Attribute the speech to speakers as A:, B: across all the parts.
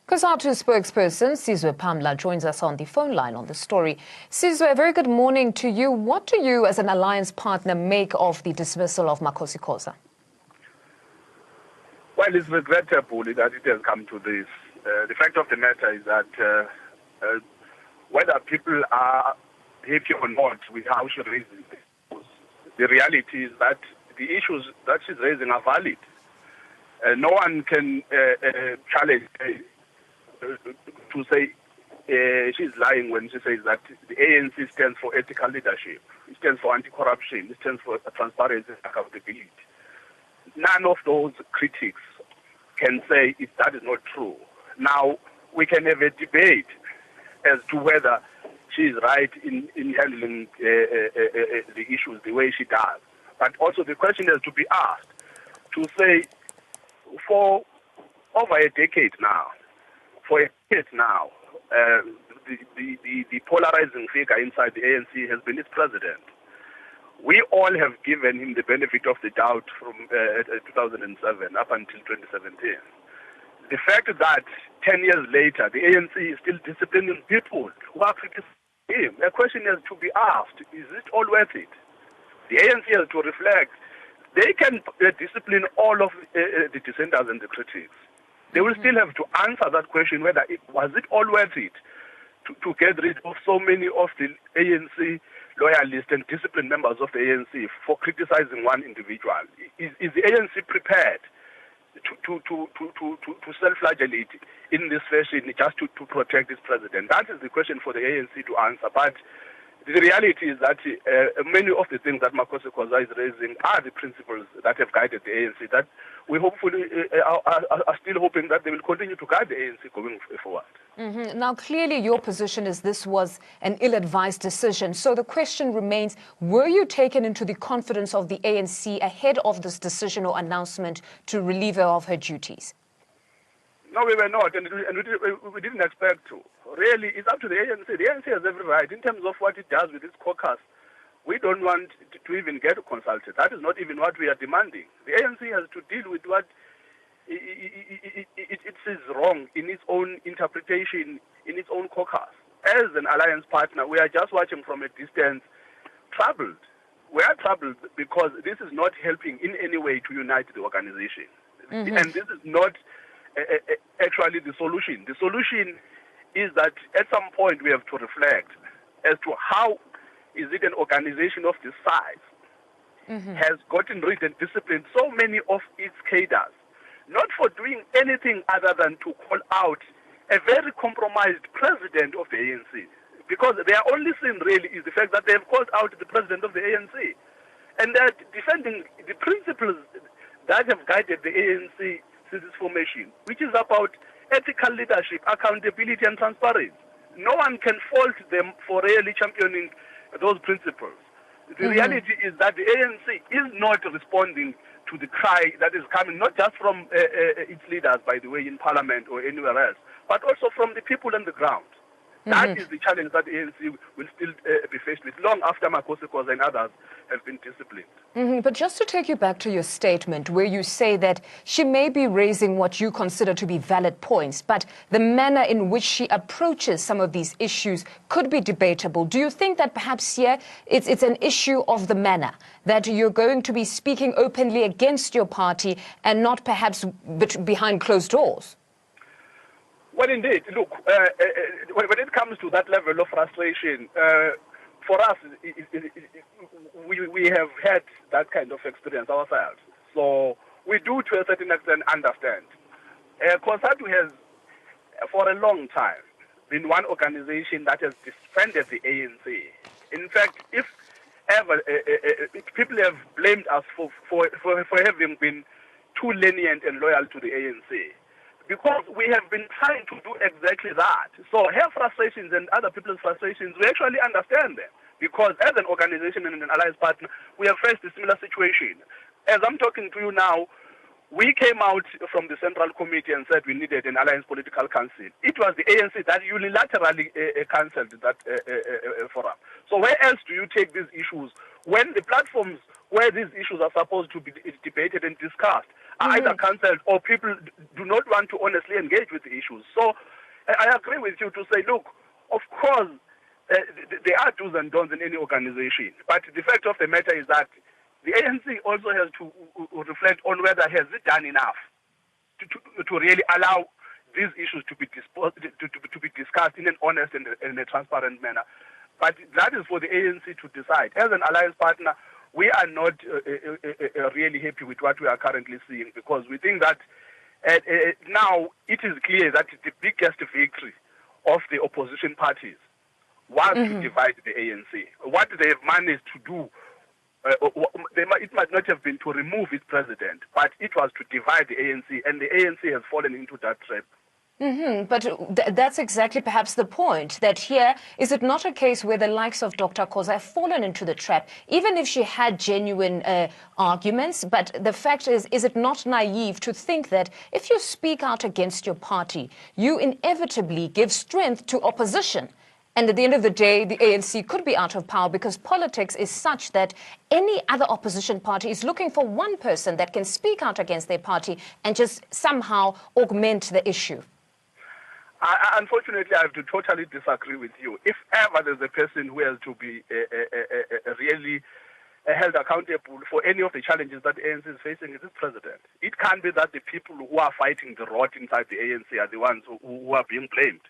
A: Cosatu spokesperson Sizwe Pamla joins us on the phone line on the story. Sizwe, a very good morning to you. What do you, as an alliance partner, make of the dismissal of Makhosi Khoza?
B: Well, it's regrettable that it has come to this. The fact of the matter is that whether people are happy or not with how she raises issues, the reality is that the issues that she's raising are valid. No one can challenge to say she's lying when she says that the ANC stands for ethical leadership, it stands for anti-corruption, it stands for transparency and accountability. None of those critics can say if that is not true. Now, we can have a debate as to whether she is right in handling the issues the way she does. But also the question has to be asked to say, for over a decade now, the polarizing figure inside the ANC has been its president. We all have given him the benefit of the doubt from 2007 up until 2017. The fact that 10 years later, the ANC is still disciplining people who are criticizing him, a question has to be asked, is it all worth it? The ANC has to reflect. They can discipline all of the dissenters and the critics. They will still have to answer that question, whether was it all worth it to get rid of so many of the ANC loyalists and disciplined members of the ANC for criticizing one individual. Is the ANC prepared to self-flagellate in this fashion just to protect its president? That is the question for the ANC to answer. But the reality is that many of the things that Makhosi Khoza is raising are the principles that have guided the ANC, that we hopefully are still hoping that they will continue to guide the ANC going forward.
A: Now, clearly your position is this was an ill-advised decision. So the question remains, were you taken into the confidence of the ANC ahead of this decision or announcement to relieve her of her duties?
B: No, we were not, and we didn't expect to. Really, it's up to the ANC. The ANC has every right in terms of what it does with its caucus. We don't want to even get consulted. That is not even what we are demanding. The ANC has to deal with what it sees wrong in its own interpretation, in its own caucus. As an alliance partner, we are just watching from a distance, troubled. We are troubled because this is not helping in any way to unite the organization. And this is not actually the solution. The solution is that at some point we have to reflect as to how is it an organization of this size has gotten rid and disciplined so many of its cadres, not for doing anything other than to call out a very compromised president of the ANC. Because their only sin really is the fact that they have called out the president of the ANC. And they're defending the principles that have guided the ANC since its formation, which is about ethical leadership, accountability and transparency. No one can fault them for really championing those principles. The reality is that the ANC is not responding to the cry that is coming, not just from its leaders, by the way, in parliament or anywhere else, but also from the people on the ground. That is the challenge that the ANC will still be faced with long after Makhosi Khoza and others have been disciplined.
A: But just to take you back to your statement where you say that she may be raising what you consider to be valid points, but the manner in which she approaches some of these issues could be debatable. Do you think that perhaps here it's an issue of the manner, that you're going to be speaking openly against your party and not perhaps behind closed doors?
B: Well, indeed. Look, when it comes to that level of frustration, for us, we have had that kind of experience ourselves. So we do, to a certain extent, understand. Cosatu has, for a long time, been one organization that has defended the ANC. In fact, if ever people have blamed us for having been too lenient and loyal to the ANC, because we have been trying to do exactly that. So her frustrations and other people's frustrations, we actually understand them. Because as an organization and an alliance partner, we have faced a similar situation. As I'm talking to you now, we came out from the Central Committee and said we needed an alliance political council. It was the ANC that unilaterally cancelled that forum. So where else do you take these issues when the platforms where these issues are supposed to be debated and discussed are either cancelled or people do not want to honestly engage with the issues. So I agree with you to say, look, of course, there are do's and don'ts in any organization. But the fact of the matter is that the ANC also has to reflect on whether has it done enough to really allow these issues to be discussed in an honest and a transparent manner. But that is for the ANC to decide. As an alliance partner, we are not really happy with what we are currently seeing, because we think that now it is clear that the biggest victory of the opposition parties was to divide the ANC. What they have managed to do, it might not have been to remove its president, but it was to divide the ANC, and the ANC has fallen into that trap.
A: But that's exactly perhaps the point, that here, is it not a case where the likes of Dr. Khoza have fallen into the trap, even if she had genuine arguments? But the fact is it not naive to think that if you speak out against your party, you inevitably give strength to opposition? And at the end of the day, the ANC could be out of power, because politics is such that any other opposition party is looking for one person that can speak out against their party and just somehow augment the issue.
B: Unfortunately, I have to totally disagree with you. If ever there's a person who has to be really held accountable for any of the challenges that the ANC is facing, it is president. It can't be that the people who are fighting the rot inside the ANC are the ones who are being blamed.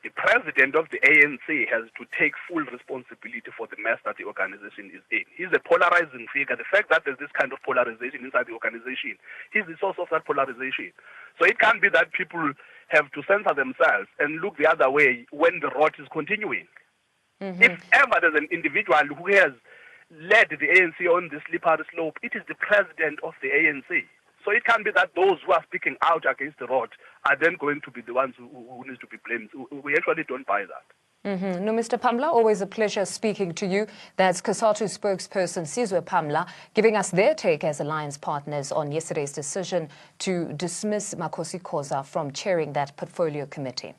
B: The president of the ANC has to take full responsibility for the mess that the organization is in. He's a polarizing figure. The fact that there's this kind of polarization inside the organization, he's the source of that polarization. So it can't be that people have to censor themselves and look the other way when the rot is continuing. If ever there's an individual who has led the ANC on the slippery slope, it is the president of the ANC. So it can't be that those who are speaking out against the rot are then going to be the ones who need to be blamed. We actually don't buy that.
A: No, Mr. Pamla, always a pleasure speaking to you. That's Cosatu spokesperson Sizwe Pamla giving us their take as alliance partners on yesterday's decision to dismiss Makhosi Khoza from chairing that portfolio committee.